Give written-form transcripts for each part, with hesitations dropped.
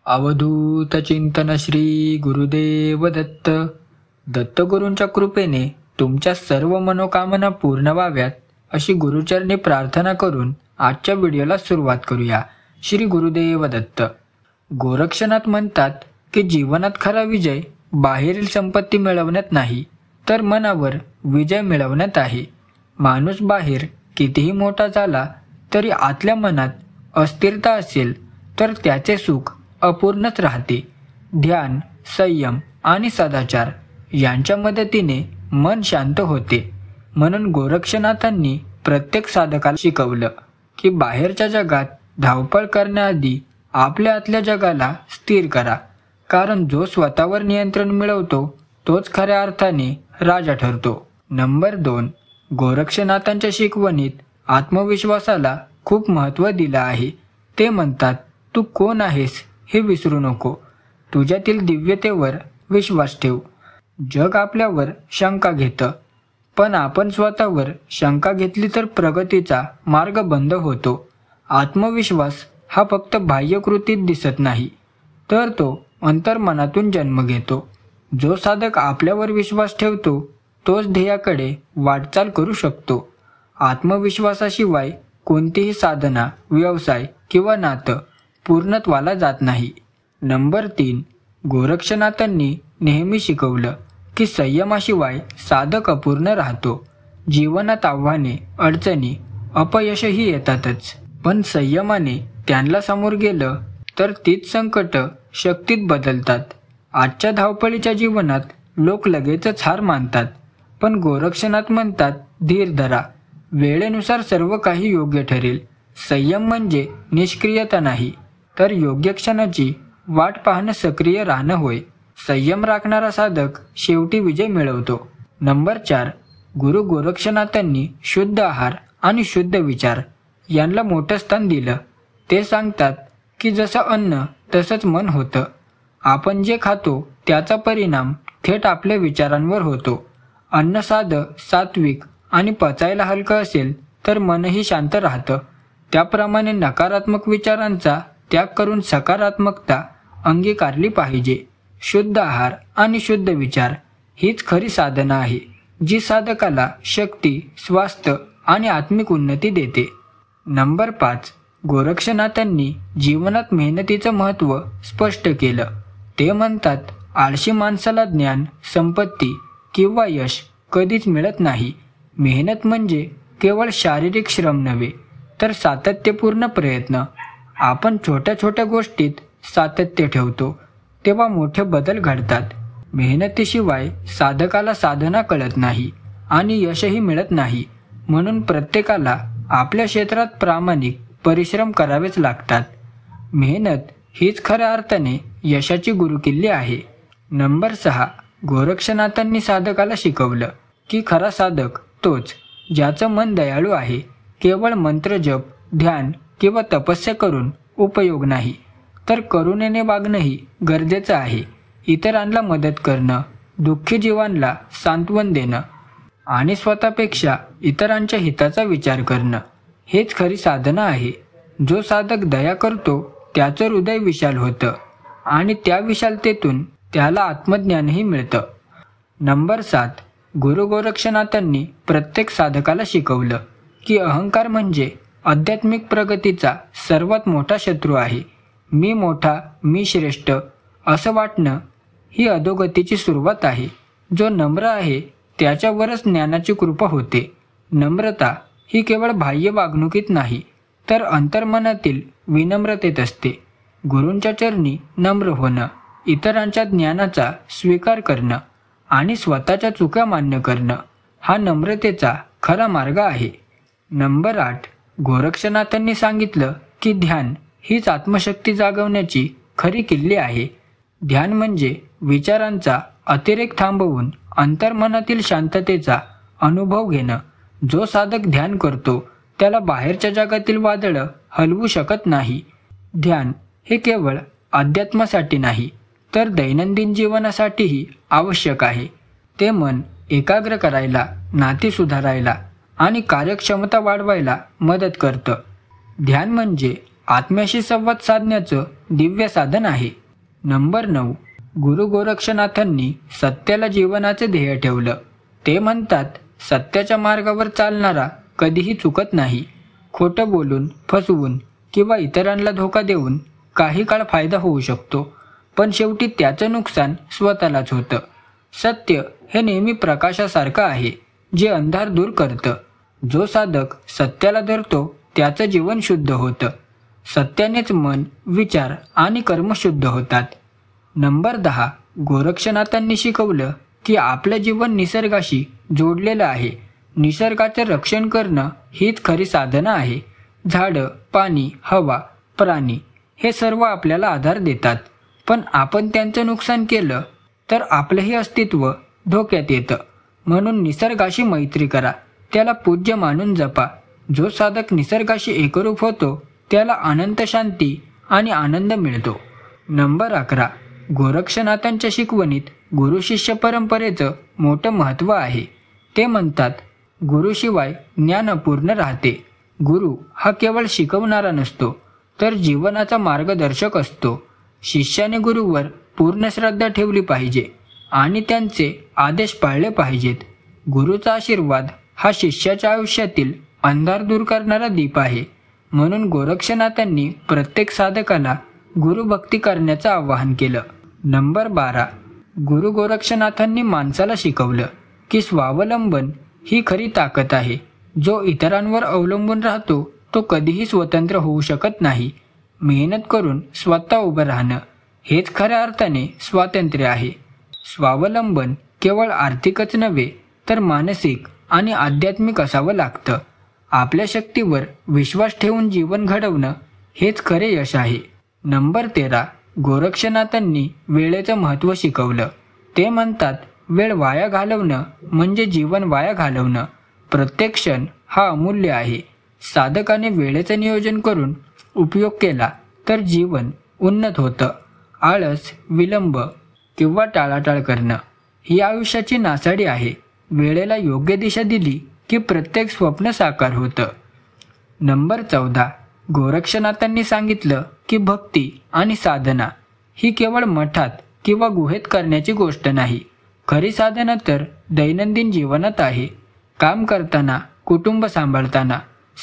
अवधूत चिंतन श्री गुरुदेव दत्त. दत्तगुरूंच्या कृपेने तुमच्या सर्व मनोकामना पूर्ण व्हाव्यात अशी गुरुचरणी प्रार्थना करून आजच्या व्हिडिओला सुरुवात करूया. श्री गुरुदेव दत्त. गोरक्षनाथ म्हणतात की जीवनात खरा विजय बाहेरील संपत्ती मिळवण्यात नाही, तर मनावर विजय मिळवण्यात आहे. माणूस बाहेर कितीही मोठा झाला तरी आतल्या मनात अस्थिरता असेल तर त्याचे सुख अपूर्णच राहते. ध्यान, संयम आणि सदाचार यांच्या मदतीने मन शांत होते. म्हणून गोरक्षनाथांनी प्रत्येक साधकाला शिकवलं की बाहेरच्या जगात धावपळ करण्याआधी आपल्या आतल्या जगाला स्थिर करा, कारण जो स्वतःवर नियंत्रण मिळवतो तोच खऱ्या अर्थाने राजा ठरतो. नंबर 2. गोरक्षनाथांच्या शिकवणीत आत्मविश्वासाला खूप महत्त्व दिलं आहे. ते म्हणतात, तू कोण आहेस हे विसरू नको, तुझ्यातील दिव्यतेवर विश्वास ठेव. जग आपल्यावर शंका घेतं, पण आपण स्वतःवर शंका घेतली तर प्रगतीचा मार्ग बंद होतो. आत्मविश्वास हा फक्त बाह्यकृतीत दिसत नाही, तर तो अंतर्मनातून जन्म घेतो. जो साधक आपल्यावर विश्वास ठेवतो तोच ध्येयाकडे वाटचाल करू शकतो. आत्मविश्वासाशिवाय कोणतीही साधना, व्यवसाय किंवा नातं पूर्णत्वाला जात नाही. नंबर 3. गोरक्षनाथांनी नेहमी शिकवलं की संयमाशिवाय साधक अपूर्ण राहतो. जीवनात आव्हाने, अडचणी, अपयशही येतातच, पण संयमाने त्यांना समोर गेलं तर तीच संकट शक्तीत बदलतात. आजच्या धावपळीच्या जीवनात लोक लगेचच हार मानतात, पण गोरक्षनाथ म्हणतात, धीर धरा, वेळेनुसार सर्व काही योग्य ठरेल. संयम म्हणजे निष्क्रियता नाही, तर योग्य क्षणाची वाट पाहणं सक्रिय राहणं होय. संयम राखणारा साधक शेवटी विजय मिळवतो. नंबर 4. गुरु गोरक्षनाथांनी शुद्ध आहार आणि शुद्ध विचार यांना मोठं स्थान दिलं. ते सांगतात की जसं अन्न तसंच मन होतं. आपण जे खातो त्याचा परिणाम थेट आपल्या विचारांवर होतो. अन्न साधं, सात्विक आणि पचायला हलकं असेल तर मनही शांत राहतं. त्याप्रमाणे नकारात्मक विचारांचा त्याग करून सकारात्मकता अंगीकारली पाहिजे. शुद्ध आहार आणि शुद्ध विचार हीच खरी साधना आहे, जी साधकाला शक्ती, स्वास्थ्य आणि आत्मिक उन्नती देते. नंबर 5. गोरक्षनाथांनी जीवनात मेहनतीचं महत्त्व स्पष्ट केलं. ते म्हणतात, आळशी माणसाला ज्ञान, संपत्ती किंवा यश कधीच मिळत नाही. मेहनत म्हणजे केवळ शारीरिक श्रम नव्हे, तर सातत्यपूर्ण प्रयत्न. आपण छोट्या छोट्या गोष्टीत सातत्य ठेवतो तेव्हा मोठे बदल घडतात. मेहनतीशिवाय साधकाला साधना कळत नाही आणि यशही मिळत नाही. म्हणून प्रत्येकाला आपल्या क्षेत्रात प्रामाणिक परिश्रम करावेच लागतात. मेहनत हीच खऱ्या अर्थाने यशाची गुरुकिल्ली आहे. नंबर 6. गोरक्षनाथांनी साधकाला शिकवलं की खरा साधक तोच ज्याचं मन दयाळू आहे. केवळ मंत्र जप, ध्यान किंवा तपस्या करून उपयोग नाही, तर करुणेने वागणंही गरजेचं आहे. इतरांना मदत करणं, दुःखी जीवांना सांत्वन देणं आणि स्वतःपेक्षा इतरांच्या हिताचा विचार करणं हेच खरी साधना आहे. जो साधक दया करतो त्याचं हृदय विशाल होतं आणि त्या विशालतेतून त्याला आत्मज्ञानही मिळतं. नंबर 7. गुरु गोरक्षनाथांनी प्रत्येक साधकाला शिकवलं की अहंकार म्हणजे आध्यात्मिक प्रगतीचा सर्वात मोठा शत्रू आहे. मी मोठा, मी श्रेष्ठ असं वाटणं ही अधोगतीची सुरुवात आहे. जो नम्र आहे त्याच्यावरच ज्ञानाची कृपा होते. नम्रता ही केवळ बाह्य वागणुकीत नाही, तर अंतर्मनातील विनम्रतेत असते. गुरूंच्या चरणी नम्र होणं, इतरांच्या ज्ञानाचा स्वीकार करणं आणि स्वतःच्या चुका मान्य करणं हा नम्रतेचा खरा मार्ग आहे. नंबर 8. गोरक्षनाथांनी सांगितलं की ध्यान हीच आत्मशक्ती जागवण्याची खरी किल्ली आहे. ध्यान म्हणजे विचारांचा अतिरेक थांबवून अंतर्मनातील शांततेचा अनुभव घेणं. जो साधक ध्यान करतो त्याला बाहेरच्या जगातील वादळं हलवू शकत नाही. ध्यान हे केवळ अध्यात्मासाठी नाही, तर दैनंदिन जीवनासाठीही आवश्यक आहे. ते मन एकाग्र करायला, नाती सुधारायला आणि कार्यक्षमता वाढवायला मदत करतं. ध्यान म्हणजे आत्म्याशी संवाद साधण्याचं दिव्य साधन आहे. नंबर 9. गुरु गोरक्षनाथांनी सत्याला जीवनाचे ध्येय ठेवलं. ते म्हणतात, सत्याच्या मार्गावर चालणारा कधीही चुकत नाही. खोटं बोलून, फसवून किंवा इतरांना धोका देऊन काही काळ फायदा होऊ शकतो, पण शेवटी त्याचं नुकसान स्वतःलाच होतं. सत्य हे नेहमी प्रकाशासारखं आहे, जे अंधार दूर करतं. जो साधक सत्याला धरतो त्याचं जीवन शुद्ध होतं. सत्यानेच मन, विचार आणि कर्म शुद्ध होतात. नंबर 10. गोरक्षनाथांनी शिकवलं की आपलं जीवन निसर्गाशी जोडलेलं आहे. निसर्गाचं रक्षण करणं हीच खरी साधना आहे. झाडं, पाणी, हवा, प्राणी हे सर्व आपल्याला आधार देतात, पण आपण त्यांचं नुकसान केलं तर आपलंही अस्तित्व धोक्यात येतं. म्हणून निसर्गाशी मैत्री करा, त्याला पूज्य मानून जपा. जो साधक निसर्गाशी एकरूप होतो त्याला अनंत शांती आणि आनंद मिळतो. नंबर 11. गोरक्षनाथांच्या शिकवणीत गुरु शिष्य परंपरेचं मोठं महत्त्व आहे. ते म्हणतात, गुरुशिवाय ज्ञान अपूर्ण राहते. गुरु हा केवळ शिकवणारा नसतो, तर जीवनाचा मार्गदर्शक असतो. शिष्याने गुरुवर पूर्ण श्रद्धा ठेवली पाहिजे आणि त्यांचे आदेश पाळले पाहिजेत. गुरुचा आशीर्वाद हा शिष्याच्या आयुष्यातील अंधार दूर करणारा दीप आहे. म्हणून गोरक्षनाथांनी प्रत्येक साधकाला गुरुभक्ती करण्याचं आवाहन केलं. नंबर 12. गुरु गोरक्षनाथांनी माणसाला शिकवलं की स्वावलंबन ही खरी ताकद आहे. जो इतरांवर अवलंबून राहतो तो कधीही स्वतंत्र होऊ शकत नाही. मेहनत करून स्वतः उभं राहणं हेच खऱ्या अर्थाने स्वातंत्र्य आहे. स्वावलंबन केवळ आर्थिकच नव्हे, तर मानसिक आणि आध्यात्मिक असावं लागतं. आपल्या शक्तीवर विश्वास ठेवून जीवन घडवणं हेच खरे यश आहे. नंबर 13. गोरक्षनाथांनी वेळेचं महत्त्व शिकवलं. ते म्हणतात, वेळ वाया घालवणं म्हणजे जीवन वाया घालवणं. प्रत्येक क्षण हा अमूल्य आहे. साधकाने वेळेचं नियोजन करून उपयोग केला तर जीवन उन्नत होतं. आळस, विलंब किंवा टाळाटाळ करणं ही आयुष्याची नासाडी आहे. वेळेला योग्य दिशा दिली की प्रत्येक स्वप्न साकार होतं. नंबर 14. गोरक्षनाथांनी सांगितलं की भक्ती आणि साधना ही केवळ मठात किंवा गुहेत करण्याची गोष्ट नाही. खरी साधना तर दैनंदिन जीवनात आहे. काम करताना, कुटुंब सांभाळताना,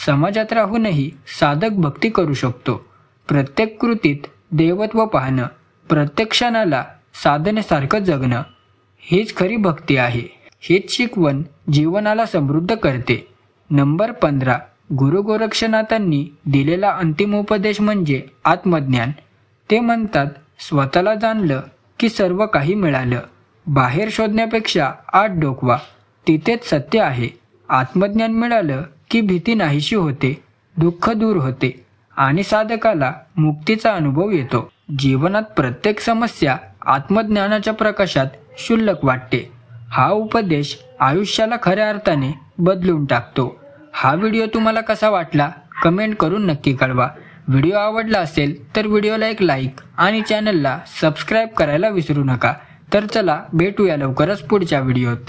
समाजात राहूनही साधक भक्ती करू शकतो. प्रत्येक कृतीत देवत्व पाहणं, प्रत्येक क्षणाला साधनेसारखं जगणं हीच खरी भक्ती आहे. हीच शिकवण जीवनाला समृद्ध करते. नंबर 15. गुरु गोरक्षनाथांनी दिलेला अंतिम उपदेश म्हणजे आत्मज्ञान. ते म्हणतात, स्वतःला जाणलं की सर्व काही मिळालं. बाहेर शोधण्यापेक्षा आत डोकवा, तिथेच सत्य आहे. आत्मज्ञान मिळालं की भीती नाहीशी होते, दुःख दूर होते आणि साधकाला मुक्तीचा अनुभव येतो. जीवनात प्रत्येक समस्या आत्मज्ञानाच्या प्रकाशात क्षुल्लक वाटते. हा उपदेश आयुष्याला खऱ्या अर्थाने बदलून टाकतो. हा व्हिडिओ तुम्हाला कसा वाटला कमेंट करून नक्की कळवा. व्हिडिओ आवडला असेल तर व्हिडिओला एक लाईक आणि चॅनलला सबस्क्राईब करायला विसरू नका. तर चला भेटूया लवकरच पुढच्या व्हिडिओत.